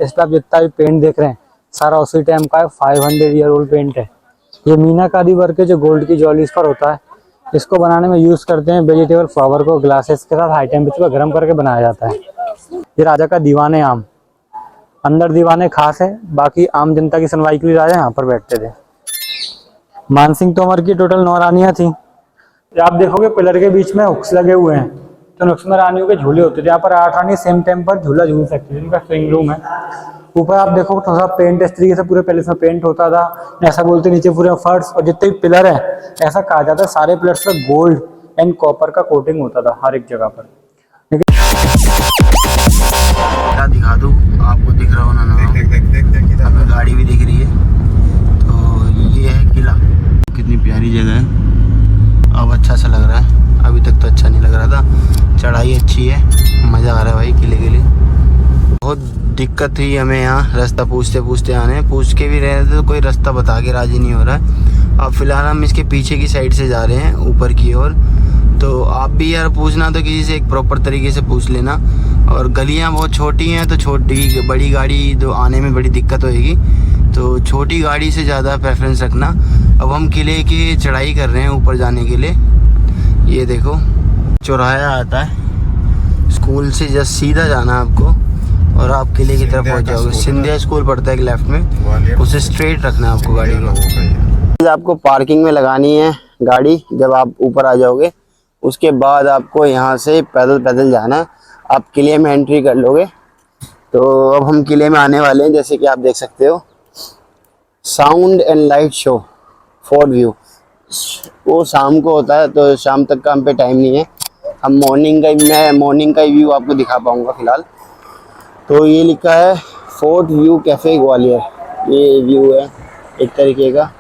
इस पे आप जितना भी पेंट देख रहे हैं सारा उसी टाइम का है। 500 ईयर ओल्ड पेंट है। ये मीनाकारी वर्क है जो गोल्ड की ज्वेलरीज पर होता है। इसको बनाने में यूज करते हैं वेजिटेबल फ्लावर को ग्लासेस के साथ हाई टेम्परेचर पर गर्म करके बनाया जाता है। ये राजा का दीवान है आम, अंदर दीवाने खास है, बाकी आम जनता की सुनवाई के लिए राजा यहाँ पर बैठते थे। मानसिंह तोमर की टोटल 9 रानियां थी। आप देखोगे पिलर के बीच में हुक्स लगे हुए हैं, तो हुक्स में रानियों के झूले होते थे। यहाँ पर 8 रानी सेम टाइम पर झूला झूल सकती थी। इनका स्विंग रूम है। ऊपर आप देखो थोड़ा सा पेंट इस तरीके से पूरे पैलेस में पेंट होता था, ऐसा बोलते नीचे पूरे फर्श और जितने भी पिलर है ऐसा कहा जाता है सारे पिलर्स पे गोल्ड एंड कॉपर का कोटिंग होता था हर एक जगह पर। क्या दिखा दूँ आपको, दिख रहा होना ना? देख हमें गाड़ी भी दिख रही है। तो ये है किला, कितनी प्यारी जगह है। अब अच्छा सा लग रहा है, अभी तक तो अच्छा नहीं लग रहा था। चढ़ाई अच्छी है, मज़ा आ रहा है भाई किले के लिए। बहुत दिक्कत हुई हमें यहाँ रास्ता पूछते पूछते आने, पूछ के भी रहे थे तो कोई रास्ता बता के राजी नहीं हो रहा है। अब फिलहाल हम इसके पीछे की साइड से जा रहे हैं ऊपर की ओर। तो आप भी यार पूछना तो किसी से एक प्रॉपर तरीके से पूछ लेना। और गलियाँ बहुत छोटी हैं तो छोटी बड़ी गाड़ी तो आने में बड़ी दिक्कत होएगी, तो छोटी गाड़ी से ज़्यादा प्रेफरेंस रखना। अब हम किले की चढ़ाई कर रहे हैं ऊपर जाने के लिए। ये देखो चौराहा आता है, स्कूल से जस्ट सीधा जाना आपको और आप किले की तरफ पहुंच जाओगे। सिंधिया स्कूल पड़ता है एक लेफ्ट में, उसे स्ट्रेट रखना है आपको गाड़ी को। आपको पार्किंग में लगानी है गाड़ी जब आप ऊपर आ जाओगे। उसके बाद आपको यहाँ से पैदल पैदल जाना है, आप किले में एंट्री कर लोगे। तो अब हम किले में आने वाले हैं, जैसे कि आप देख सकते हो। Sound and light show fort view, वो शाम को होता है तो शाम तक का हम पे टाइम नहीं है। हम मैं मॉर्निंग का ही व्यू आपको दिखा पाऊँगा फिलहाल। तो ये लिखा है फोर्ट व्यू कैफ़े ग्वालियर, ये व्यू है एक तरीके का।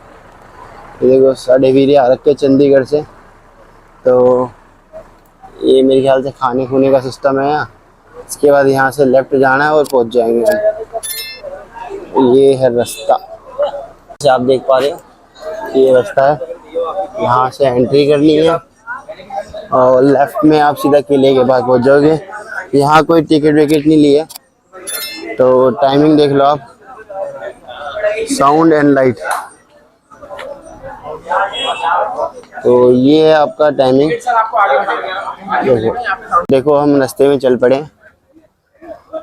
ये देखो साढ़े वीरे आ रखे चंडीगढ़ से। तो ये मेरे ख्याल से खाने खूने का सिस्टम है यहाँ। इसके बाद यहाँ से लेफ्ट जाना है और पहुँच जाएंगे हम। ये है रास्ता, जैसे आप देख पा रहे हो ये रास्ता है। यहाँ से एंट्री करनी है और लेफ्ट में आप सीधा किले के पास पहुँच जाओगे। यहाँ कोई टिकट विकेट नहीं ली है। तो टाइमिंग देख लो आप, साउंड एंड लाइट। तो ये है आपका टाइमिंग। देखो हम रास्ते में चल पड़े।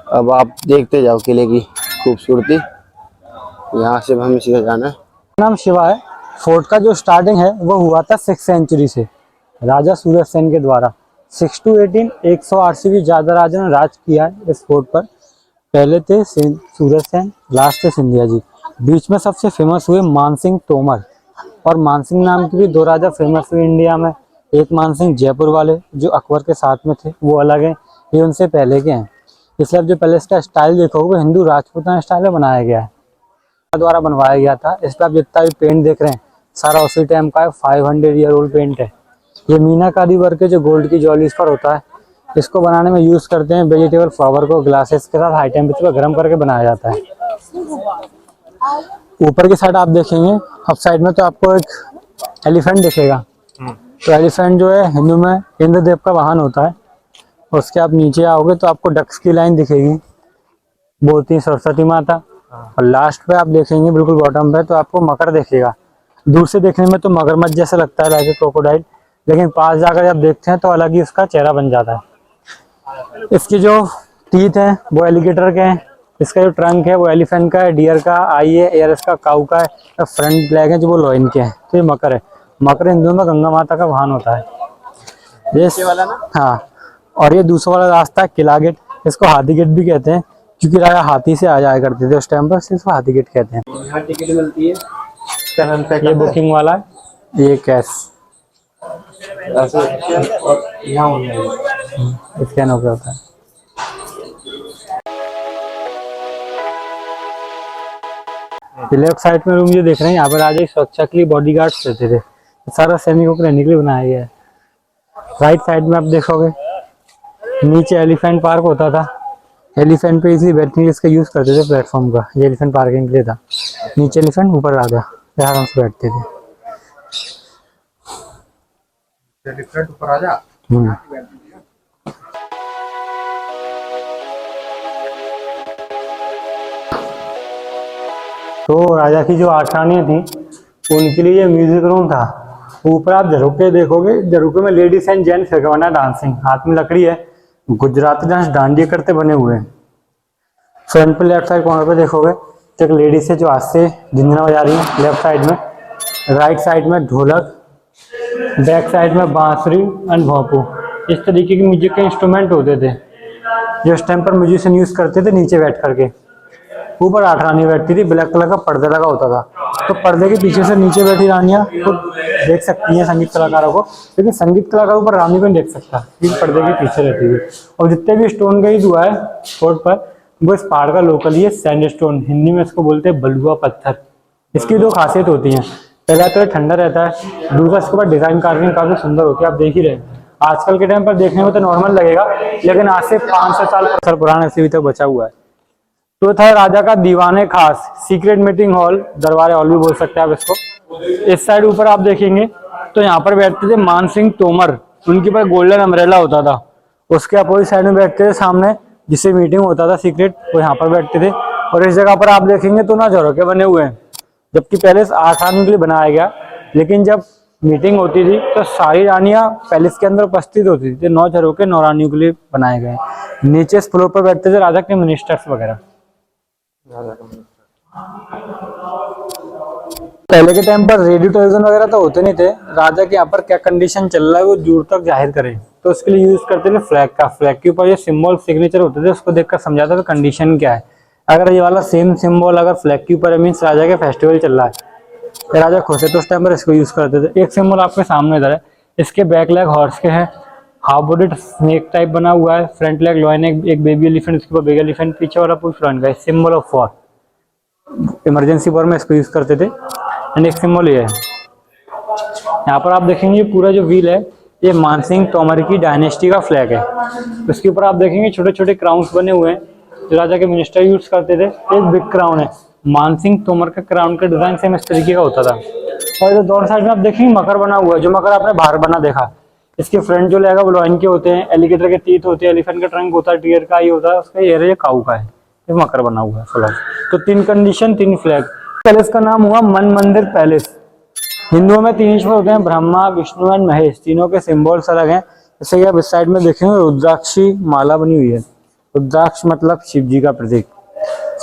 अब आप देखते जाओ किले की खूबसूरती। यहाँ से हमें सीधा जाना है। नाम शिवा है। फोर्ट का जो स्टार्टिंग है वो हुआ था 6th सेंचुरी से, राजा सूरज सेन के द्वारा। 6 to 18 108 से भी ज्यादा राजा ने राज किया है इस फोर्ट पर। पहले थे सूरज सेन, लास्ट थे सिंधिया जी। बीच में सबसे फेमस हुए मानसिंह तोमर, और मानसिंह नाम के भी 2 राजा फेमस हुए इंडिया में। एक मानसिंह जयपुर वाले जो अकबर के साथ में थे, वो अलग है, ये उनसे पहले के हैं। इसलिए अब जो पैलेस का स्टाइल देखोगे वो हिंदू राजपूताना स्टाइल में बनाया गया है, द्वारा बनवाया गया था। इस पर आप जितना भी पेंट देख रहे हैं सारा उसी टाइम का है। 500 ईयर ओल्ड पेंट है। ये मीनाकारी वर्क है जो गोल्ड की ज्वेलरीज पर होता है। इसको बनाने में यूज करते हैं वेजिटेबल फ्लावर को ग्लासेस के साथ हाई टेम्परेचर पर गर्म करके बनाया जाता है। ऊपर की साइड आप देखेंगे, अप साइड में तो आपको एक एलिफेंट दिखेगा। तो एलिफेंट जो है हिंदू में इंद्र देव का वाहन होता है। उसके आप नीचे आओगे तो आपको डक्स की लाइन दिखेगी, बोलती है सरस्वती माता। और लास्ट पे आप देखेंगे बिल्कुल बॉटम पे तो आपको मकर दिखेगा। दूर से देखने में तो मगरमच्छ जैसा लगता है, लाइक क्रोकोडाइल, लेकिन पास जाकर जब देखते हैं तो अलग ही उसका चेहरा बन जाता है। इसके जो टीथ हैं वो एलिगेटर के हैं। इसका जो ट्रंक है वो एलिफेंट का है, डियर का आई है, एयर इसका काऊ का है, फ्रंट लेग है जो वो लॉइन के हैं। तो ये मकर है। मकर हिंदुओं में गंगा माता का वाहन होता है ये वाला ना। हाँ, और ये दूसरा वाला रास्ता है किला गेट। इसको हाथी गेट भी कहते हैं क्योंकि राजा हाथी से आ जाया करते थे उस टाइम पर, इसको हाथी गेट कहते हैं। यहाँ टिकट मिलती है, ये बुकिंग वाला है, ये कैश स्कैन हो गया होता है। लेफ्ट साइड में रूम जो देख रहे हैं यहाँ पर राजा की सुरक्षा के लिए बॉडीगार्ड्स रहते थे। सारा सैनिकों को रहने के लिए बनाया गया है। राइट साइड में आप देखोगे नीचे एलिफेंट पार्क होता था। एलिफेंट पे इजीली बैठने के लिए इसका यूज करते थे प्लेटफॉर्म का। ये एलिफेंट पार्किंग के लिए था। नीचे एलिफेंट, ऊपर राजा, आराम से बैठते थे। एलिफेंट ऊपर राजा। तो राजा की जो 8 रानियां थी उनके लिए ये म्यूजिक रूम था। ऊपर आप झरोके देखोगे, झरोके में लेडीज एंड जेंट्स बना डांसिंग, हाथ में लकड़ी है, गुजराती डांस डांडिया करते बने हुए हैं। फ्रंट पे लेफ्ट साइड कॉर्नर पे देखोगे तो एक लेडीज है जो हाथ से झंझना बजा रही है लेफ्ट साइड में, राइट साइड में ढोलक, बैक साइड में बांसुरी एंड भोंपू। इस तरीके के म्यूजिक के इंस्ट्रूमेंट होते थे जो उस टाइम पर म्यूजिशियन यूज करते थे नीचे बैठ करके। ऊपर 8 रानी बैठती थी, ब्लैक कलर का पर्दा लगा होता था, तो पर्दे के पीछे से नीचे बैठी रानियां तो देख सकती हैं संगीत कलाकारों को, लेकिन संगीत कलाकारों पर रानी को नहीं देख सकता क्योंकि पर्दे के पीछे रहती है। और जितने भी स्टोन का यूज हुआ है फोर्ट पर वो इस पहाड़ का लोकल ही है, सैंडस्टोन, हिंदी में इसको बोलते हैं बलुआ पत्थर। इसकी 2 खासियत होती हैं, पहला तो ठंडा रहता है, दूसरा इसके ऊपर डिजाइन कार्विंग काफी सुंदर होती है। आप देख ही रहे हैं, आजकल के टाइम पर देखने में तो नॉर्मल लगेगा, लेकिन आज से 500 साल पुराना ऐसे भी तक बचा हुआ है। तो था राजा का दीवाने खास, सीक्रेट मीटिंग हॉल, दरबार हॉल भी बोल सकते हैं आप इसको। इस साइड ऊपर आप देखेंगे तो यहाँ पर बैठते थे मान सिंह तोमर, उनके पास गोल्डन अम्ब्रेला होता था। उसके अपोजिट साइड में बैठते थे सामने जिससे मीटिंग होता था सीक्रेट, वो यहाँ पर बैठते थे। और इस जगह पर आप देखेंगे तो ना झरोके बने हुए हैं, जबकि पहले 8 रानियों के लिए बनाया गया, लेकिन जब मीटिंग होती थी तो सारी रानियां पैलेस के अंदर उपस्थित होती थी। 9 झरोके 9 रानियों के लिए बनाए गए। नीचे इस फ्लोर पर बैठते थे राजा के मिनिस्टर्स वगैरह। पहले के टाइम पर रेडियो टेलीविजन वगैरह तो होते नहीं थे, राजा के यहाँ पर क्या कंडीशन चल रहा है वो दूर तक जाहिर करे, तो उसके लिए यूज करते थे फ्लैग का। फ्लैग के ऊपर ये सिंबल सिग्नेचर होते थे, उसको देखकर समझाता था कंडीशन क्या है। अगर ये वाला सेम सिंबल अगर फ्लैग के ऊपर है मीन्स राजा के फेस्टिवल चल रहा है, राजा खुश है, तो उस टाइम पर इसको यूज करते थे। एक सिंबल आपके सामने इधर है, इसके बैक लेग हॉर्स के हैं, हाफ बॉडीड स्नेक टाइप बना हुआ है, फ्रंट लेग लॉयन, एक बेबी एलिफेंट, इसके ऊपर बेबी एलिफेंट, पीछे वाला पूछ लॉयन का, symbol of war, emergency war में इसको यूज करते थे। एंड एक सिंबल ये है, यहाँ पर आप देखेंगे पूरा जो व्हील है ये मानसिंह तोमर की डायनेस्टी का फ्लैग है। उसके ऊपर आप देखेंगे छोटे छोटे क्राउन्स बने हुए हैं जो राजा के मिनिस्टर यूज करते थे। एक बिग क्राउन है, मानसिंह तोमर का क्राउन का डिजाइन सेम इस तरीके का होता था। और इधर दोनों साइड में आप देखेंगे मकर बना हुआ है, जो मकर आपने बाहर बना देखा। इसके फ्रंट जो लेगा वो लॉयन के होते हैं, एलिगेटर के टीथ होते हैं, एलिफेंट का ट्रंक होता है, टियर का ही होता है, उसका ये काऊ का है, ये मकर बना हुआ है फ्लैग। तो 3 कंडीशन 3 फ्लैग। पैलेस का नाम हुआ मन मंदिर पैलेस। हिंदुओं में 3 ईश्वर होते हैं, ब्रह्मा विष्णु एंड महेश, तीनों के सिंबल्स अलग हैं। जैसे कि आप इस साइड में देखेंगे रुद्राक्षी माला बनी हुई है, रुद्राक्ष मतलब शिव जी का प्रतीक,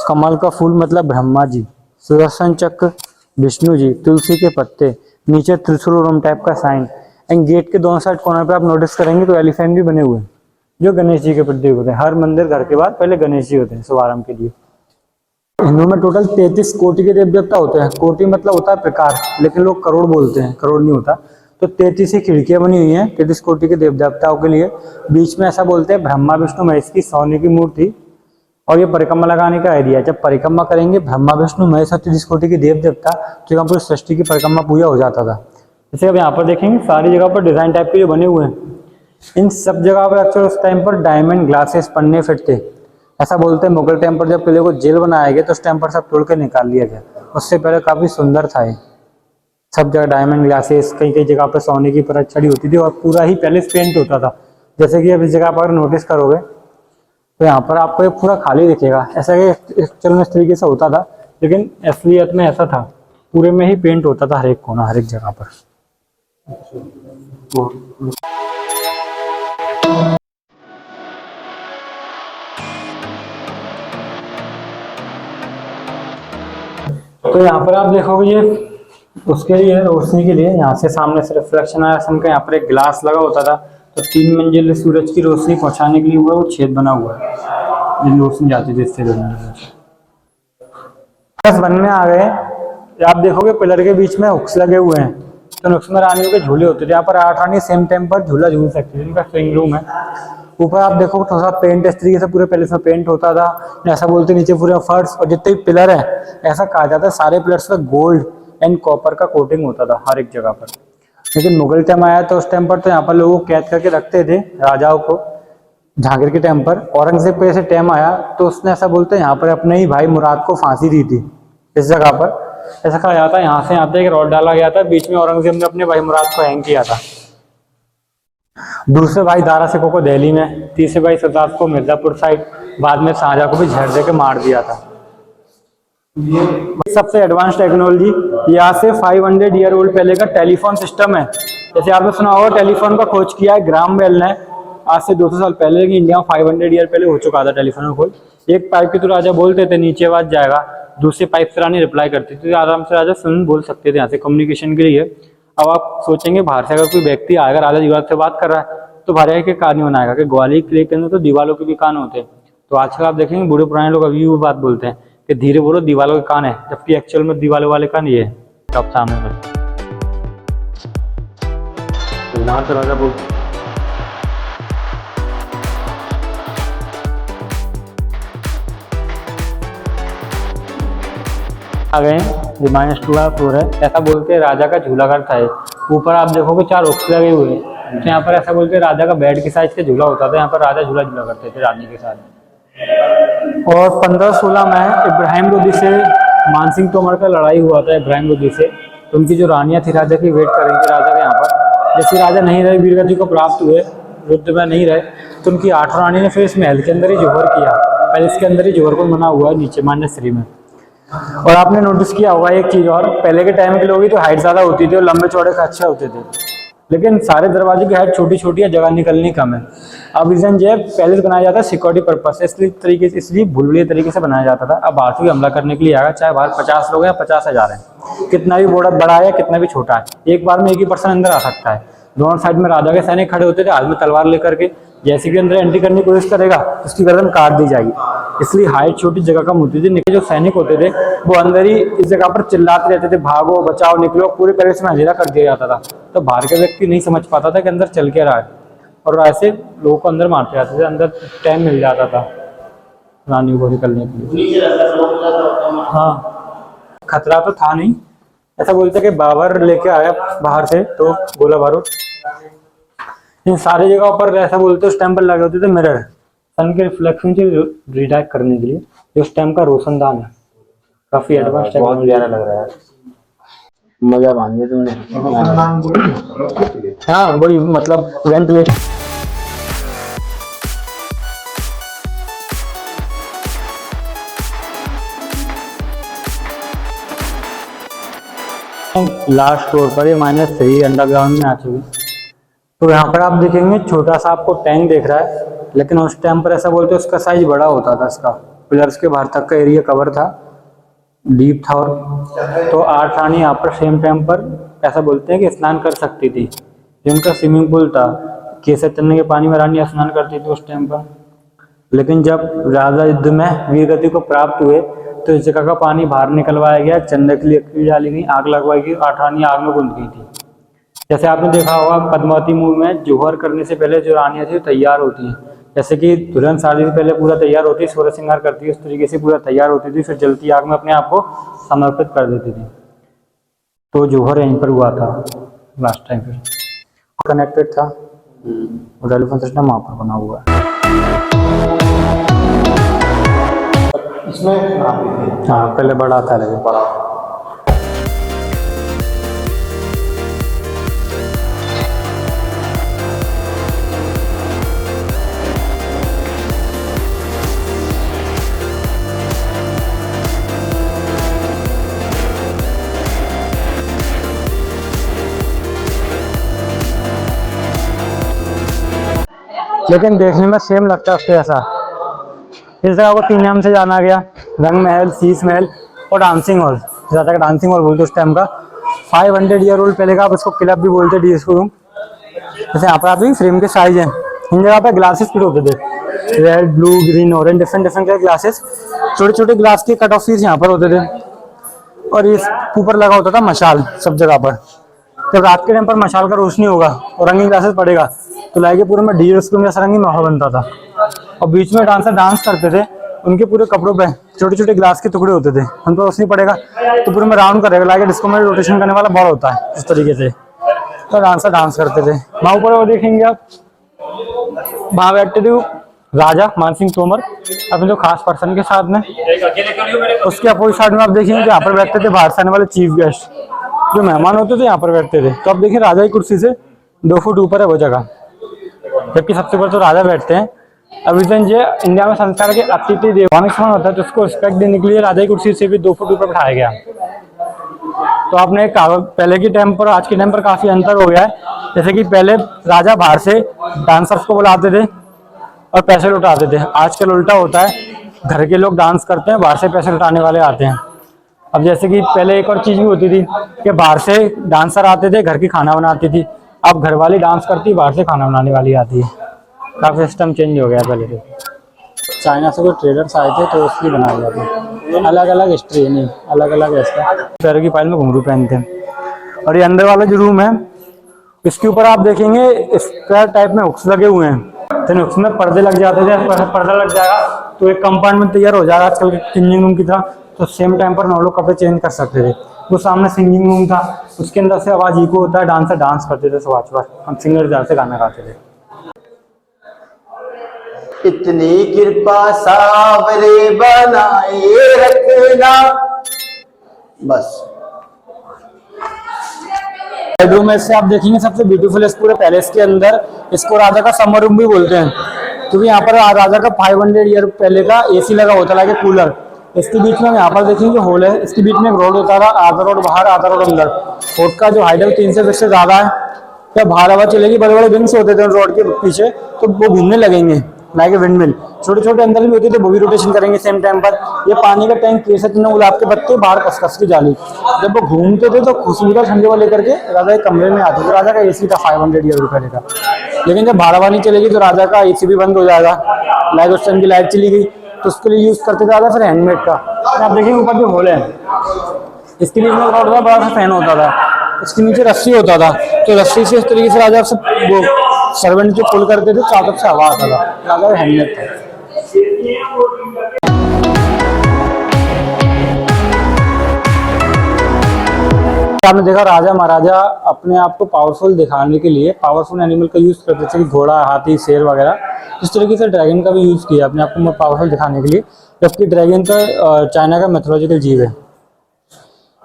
कमल का फूल मतलब ब्रह्मा जी, सुदर्शन चक्र विष्णु जी, तुलसी के पत्ते, नीचे त्रिशूल टाइप का साइन। एंड गेट के दोनों साइड कॉर्नर पे आप नोटिस करेंगे तो एलिफेंट भी बने हुए हैं जो गणेश जी के प्रतीक होते हैं। हर मंदिर घर के बाद पहले गणेश जी होते हैं शुभारंभ के लिए। हिंदू में टोटल 33 कोटि के देव देवता होते हैं। कोटि मतलब होता है प्रकार, लेकिन लोग करोड़ बोलते हैं, करोड़ नहीं होता। तो 33 ही खिड़कियां बनी हुई हैं 33 कोटि के देव देवताओं के लिए। बीच में ऐसा बोलते हैं ब्रह्मा विष्णु महेश की सोने की मूर्ति, और ये परिक्रमा लगाने का एरिया है। जब परिक्रमा करेंगे ब्रह्मा विष्णु महेश और 33 कोटि के देव देवता, तो यहाँ पर सृष्टि की परिक्रमा पूजा हो जाता था। जैसे अब यहाँ पर देखेंगे सारी जगह पर डिजाइन टाइप के जो बने हुए हैं, इन सब जगह पर अक्सर उस टाइम पर डायमंड ग्लासेस पन्ने फिट थे। ऐसा बोलते हैं मुगल टाइम पर जब किले को जेल बनाया गया तो उस टाइम पर सब तोड़ के निकाल लिया गया। उससे पहले काफी सुंदर था ये, सब जगह डायमंड ग्लासेस, कई कई जगह पर सोने की परत चढ़ी होती थी और पूरा ही पैलेस पेंट होता था। जैसे कि अब इस जगह पर नोटिस करोगे तो यहाँ पर आपको ये पूरा खाली दिखेगा। ऐसा कि एक्चुअल में इस तरीके से होता था, लेकिन असलियत में ऐसा था, पूरे में ही पेंट होता था हर एक कोना हर एक जगह पर। तो यहाँ पर आप देखोगे ये उसके लिए रोशनी के लिए यहाँ से सामने से रिफ्लेक्शन आया सन का, यहाँ पर एक ग्लास लगा होता था, तो 3 मंजिल सूरज की रोशनी पहुंचाने के लिए वो छेद बना हुआ है, जिन रोशनी जाती थी इससे। बस वन में आ गए, आप देखोगे पिलर के बीच में हुक्स लगे हुए हैं, तो उसमें रानियों के झूले होते थे। यहाँ पर 8 रानी सेम टाइम पर झूला झूल सकती थी, इनका स्विंग रूम है। ऊपर आप देखो थोड़ा सा पेंट इस तरीके से पूरे पैलेस में पेंट होता था, ऐसा बोलते नीचे पूरा फर्श और जितने भी पिलर है, ऐसा कहा जाता है सारे पिलर्स पे गोल्ड एंड कॉपर का कोटिंग होता था हर एक जगह पर। लेकिन मुगल टाइम आया तो उस टाइम पर तो यहाँ पर लोगों को कैद करके रखते थे राजाओं को। जहांगीर के टाइम पर औरंगजेब पे ऐसे टाइम आया तो उसने ऐसा बोलते हैं यहाँ पर अपने ही भाई मुराद को फांसी दी थी इस जगह पर। ऐसा कहा जाता है यहाँ से यहाँ तक एक रॉड डाला गया था, बीच में औरंगजेब ने अपने भाई मुराद को हैंग किया था। दूसरे भाई दारा सिकों को दिल्ली में, तीसरे भाई सिद्धार्थ को मिर्जापुर साइड, बाद में शाहजहां को भी झड़ दे के मार दिया था। सबसे एडवांस टेक्नोलॉजी, यहाँ से 500 ईयर ओल्ड पहले का टेलीफोन सिस्टम है। जैसे आपने सुना होगा टेलीफोन का खोज किया है ग्राहम बेल ने आज से 200 साल पहले, लेकिन इंडिया में 500 ईयर पहले हो चुका था टेलीफोन का खोज। एक पाइप के थ्रू राजा बोलते थे नीचे आवाज जाएगा, दूसरे पाइप से रानी रिप्लाई करती थी, आराम से राजा सुन बोल सकते थे यहाँ से कम्युनिकेशन के लिए। अब आप सोचेंगे बाहर से अगर कोई व्यक्ति आएगा राजा दीवार से बात कर रहा है तो बाहर के कान नहीं बनाएगा कि ग्वालियर किले के अंदर तो दीवारों के भी कान होते हैं। तो आजकल आप देखेंगे बूढ़े पुराने लोग अभी भी बात बोलते हैं कि धीरे बोलो दीवारों के कान है, जबकि एक्चुअल में दीवारों वाले कान ये है। अब सामने राजा बोल आ गए -2 फ्लोर है। ऐसा बोलते हैं राजा का झूला घर था। ऊपर आप देखोगे 4 ऑक्स लगे हुए हैं। तो यहाँ पर ऐसा बोलते हैं राजा का बेड की साइज का झूला होता था, यहाँ पर राजा झूला झूला करते थे रानी के साथ। और 1516 में इब्राहिम लोदी से मानसिंह तोमर का लड़ाई हुआ था इब्राहिम लोदी से। तो उनकी जो रानियाँ थी राजा की वेट कर रही थी राजा के यहाँ पर। जैसे राजा नहीं रहे, वीरगति को प्राप्त हुए, युद्ध में नहीं रहे, तो उनकी 8 रानी ने फिर इस महल के अंदर ही जौहर किया। पहले इसके अंदर ही जौहर को बना हुआ है नीचे मान्यश्री में। और आपने नोटिस किया होगा एक चीज और, पहले के टाइम के लोग ही तो हाइट ज्यादा होती थी और लंबे चौड़े का अच्छे होते थे, लेकिन सारे दरवाजे की हाइट छोटी छोटी है, जगह निकलनी कम है। अब रीजन जो है पैलेस बनाया जाता है सिक्योरिटी पर्पज से, इसलिए भूलभुलैया तरीके से बनाया जाता था। अब बाहर से भी हमला करने के लिए आएगा, चाहे बाहर 50 लोग हैं 50,000 है, कितना भी बड़ा है कितना भी छोटा है, एक बार में एक ही पर्सन अंदर आ सकता है। दोनों साइड में राजा के सैनिक खड़े होते थे हाथ में तलवार लेकर के, जैसे कि अंदर एंट्री करने की कोशिश करेगा तो उसकी गर्दन काट दी जाएगी। इसलिए हाइट छोटी जगह कम होती थी। जो सैनिक होते थे वो अंदर ही इस जगह पर चिल्लाते रहते थे, भागो बचाओ निकलो, पूरे पैलेस में अंधेरा कर दिया जाता था। तो बाहर के व्यक्ति नहीं समझ पाता था कि अंदर चल के रहा है, और ऐसे लोगों को अंदर मारते जाते थे। अंदर टाइम मिल जाता था रानी को निकलने के लिए। हाँ, खतरा तो था नहीं। ऐसा बोलते कि बाबर लेके आया बाहर से तो गोला बारूद। इन सारी जगह पर ऐसा बोलते उस टाइम पर लगे होते थे मिरर, सन के रिफ्लेक्शन से रिडायरेक्ट करने के लिए। जो उस टाइम का रोशनदान है, काफी एडवांस टाइम, बहुत प्यारा लग रहा है। मजा मान लिया तुमने। हाँ वही मतलब वेंटिलेशन। लास्ट फ्लोर पर ये -3 अंडरग्राउंड में आ चुकी। तो यहाँ पर आप देखेंगे छोटा सा आपको टैंक देख रहा है, लेकिन उस टाइम पर ऐसा बोलते उसका साइज बड़ा होता था। इसका पिलर्स के बाहर तक का एरिया कवर था, डीप था। और तो 8 रानी यहाँ पर सेम टाइम पर ऐसा बोलते हैं कि स्नान कर सकती थी। जिनका स्विमिंग पूल था, केसर चलने के पानी में रानी स्नान करती थी उस टाइम पर। लेकिन जब राजा युद्ध में वीरगति को प्राप्त हुए तो इस जगह का पानी बाहर निकलवाया गया, चंदे की लकड़ी डाली गई, आग लगवाई गई, 8 रानी आग में घुल गई थी। जैसे आपने देखा होगा पद्मावती मूवी में जौहर करने से पहले जो रानियां थी तैयार होती हैं, जैसे कि दुल्हन शादी से पहले पूरा तैयार होती है, सोलह श्रृंगार करती है, उस तरीके से पूरा तैयार होती थी, फिर जलती आग में अपने आप को समर्पित कर देती थी। तो जौहर यहीं पर हुआ था लास्ट टाइम, फिर कनेक्टेड था और टेलीफोन सिस्टम वहाँ पर बना हुआ है। इसमें हाँ पहले बड़ा था, लेकिन बड़ा लेकिन देखने में सेम लगता है उसके ऐसा। इस जगह को 3 नाम से जाना गया, रंग महल, शीश महल और डांसिंग हॉल। ज़्यादा का डांसिंग हॉल बोलते उस टाइम का। 500 ईयर ओल्ड पहले का आप इसको क्लब भी बोलते, डीएसको रूम। जैसे यहाँ पर आप फ्रेम के साइज हैं, इन जगह पर ग्लासेस फिट होते थे, red blue green orange different glasses. छोटे छोटे ग्लास के कट ऑफ पीस यहाँ पर होते थे, और ये ऊपर लगा होता था मशाल सब जगह पर। जब रात के टाइम पर मशाल का रोशनी होगा और रंगीन ग्लासेस पड़ेगा तो लाइक पूरे में डीएसको में रंगीन माहौल बनता था। और बीच में डांसर डांस करते थे, उनके पूरे कपड़ों पे छोटे छोटे ग्लास के टुकड़े होते थे, उन पर रोशनी पड़ेगा तो पूरे में राउंड करेगा, लाइक डिस्को में रोटेशन करने वाला बॉल होता है, इस तरीके से तो डांसर डांस करते थे। वहाँ ऊपर वो देखेंगे आप, वहाँ बैठते थे राजा मानसिंह तोमर अपने जो खास पर्सन के साथ में। उसके अपोजिट साइड में आप देखेंगे यहाँ पर बैठते थे बाहर से आने वाले चीफ गेस्ट, जो मेहमान होते थे यहाँ पर बैठते थे। तो आप देखिए राजा की कुर्सी से 2 फुट ऊपर है वो जगह, जबकि सबसे ऊपर तो राजा बैठते हैं। अभी तो ये इंडिया में संस्कार के अतिथि देवांगमन होता है, तो उसको रिस्पेक्ट देने के लिए राजा की कुर्सी से भी 2 फुट ऊपर बिठाया गया। तो आपने पहले के टाइम पर आज के टाइम पर काफी अंतर हो गया है। जैसे कि पहले राजा बाहर से डांसर्स को बुलाते थे और पैसे लुटाते थे, आजकल उल्टा होता है, घर के लोग डांस करते हैं, बाहर से पैसे लुटाने वाले आते हैं। अब जैसे कि पहले एक और चीज भी होती थी कि बाहर से डांसर आते थे, घर की खाना बनाती थी, अब घर वाली डांस करती, बाहर से खाना बनाने वाली आती है। काफी सिस्टम चेंज हो गया पहले से। चाइना से कोई ट्रेडर्स आए थे तो उसकी बनाया गया था, अलग अलग हिस्ट्री है, नहीं अलग अलग ऐसा। पैरों की पायल में घुंघरू पहनते हैं। और ये अंदर वाला जो रूम है, इसके ऊपर आप देखेंगे स्क्वायर टाइप में हुक्स लगे हुए हैं, तो हुक्स में पर्दे लग जाते थे। पर्दा लग जाएगा तो एक कंपार्टमेंट तैयार हो जाएगा आजकल के चेंजिंग रूम की तरह। तो सेम टाइम पर 9 लोग कपड़े चेंज कर सकते थे। वो सामने सिंगिंग रूम था, उसके अंदर से आवाज इको होता है, डांसर डांस करते थे, सब हम सिंगर जाते गाना गाते थे। इतनी कृपा सावरे बनाए रखना। बस बेडरूम में से आप देखेंगे सबसे ब्यूटीफुल इस पूरे पैलेस के अंदर, इसको राजा का समर रूम भी बोलते हैं, क्योंकि यहाँ पर राजा का 500 ईयर पहले का एसी लगा होता है, लाइक कूलर। इसके बीच में यहाँ पर देखेंगे होल है, इसके बीच में एक रोड होता था, आधा रोड बाहर आधा रोड अंदर। रोड का जो हाइट है 300 फीट से ज्यादा है। जब बाहर हवा चलेगी, बड़े बड़े विंग्स होते थे रोड के पीछे, तो वो घूमने लगेंगे लाइक विंडमिल। छोटे छोटे अंदर भी होते थे, वो भी रोटेशन करेंगे सेम टाइम पर। ये पानी का टैंक कैसे इतने गुलाब के पत्ते, बाहर कसकस की जाली। जब वो घूमते थे तो खुशबू ठंडे वाले करके राजा के कमरे में आते थे। राजा का एसी था 500 ईयर पहले का। लेकिन जब बाहर हवा नहीं चलेगी तो राजा का एसी भी बंद हो जाएगा। लाइक उस टाइम की लाइट चली गई तो उसके लिए यूज करते थे राजा फिर हैंडमेड का। आप देखिए ऊपर जो होल है, इसके बीच में बड़ा सा फैन होता था, इसके नीचे रस्सी होता था, तो रस्सी से इस तरीके से राजा वो सर्वेंट जो पुल करते थे, चारों तरफ से हवा आता था। राजा हैंडमेड था। आपने देखा राजा महाराजा अपने आप को पावरफुल दिखाने के लिए पावरफुल एनिमल का यूज करते थे, घोड़ा, हाथी, शेर वगैरह। इस तरीके से ड्रैगन का भी यूज किया अपने आप को पावरफुल दिखाने के लिए, जबकि ड्रैगन तो चाइना का मैथोलॉजिकल जीव है।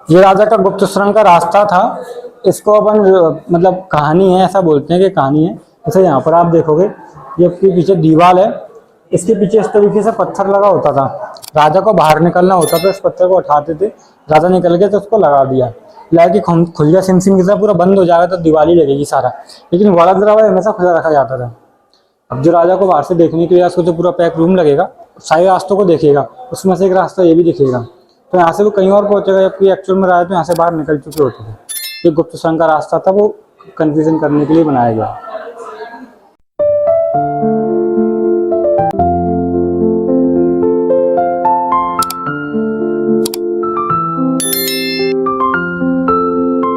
ये राजा का गुप्त सुरंग का रास्ता था। इसको अपन मतलब कहानी है, ऐसा बोलते हैं कि कहानी है। जैसे यहाँ पर आप देखोगे, ये पीछे दीवार है, इसके पीछे इस तरीके से पत्थर लगा होता था। राजा को बाहर निकलना होता था, इस पत्थर को उठाते थे, राजा निकल गया तो उसको लगा दिया, लाइक खुल गया सिम की तरह, पूरा बंद हो जाएगा तो दिवाली लगेगी सारा। लेकिन वाला दरवाजा हमेशा खुला रखा जाता था। अब जो राजा को बाहर से देखने के लिए उसको जो पूरा पैक रूम लगेगा, सारे रास्तों को देखेगा, उसमें से एक रास्ता ये भी दिखेगा, तो यहाँ से वो कहीं और पहुंचेगा, जबकि एक्चुअल में राजा तो यहाँ से बाहर निकल चुके होते थे। ये गुप्त सुरंग का रास्ता था, वो कंफ्यूजन करने के लिए बनाया गया।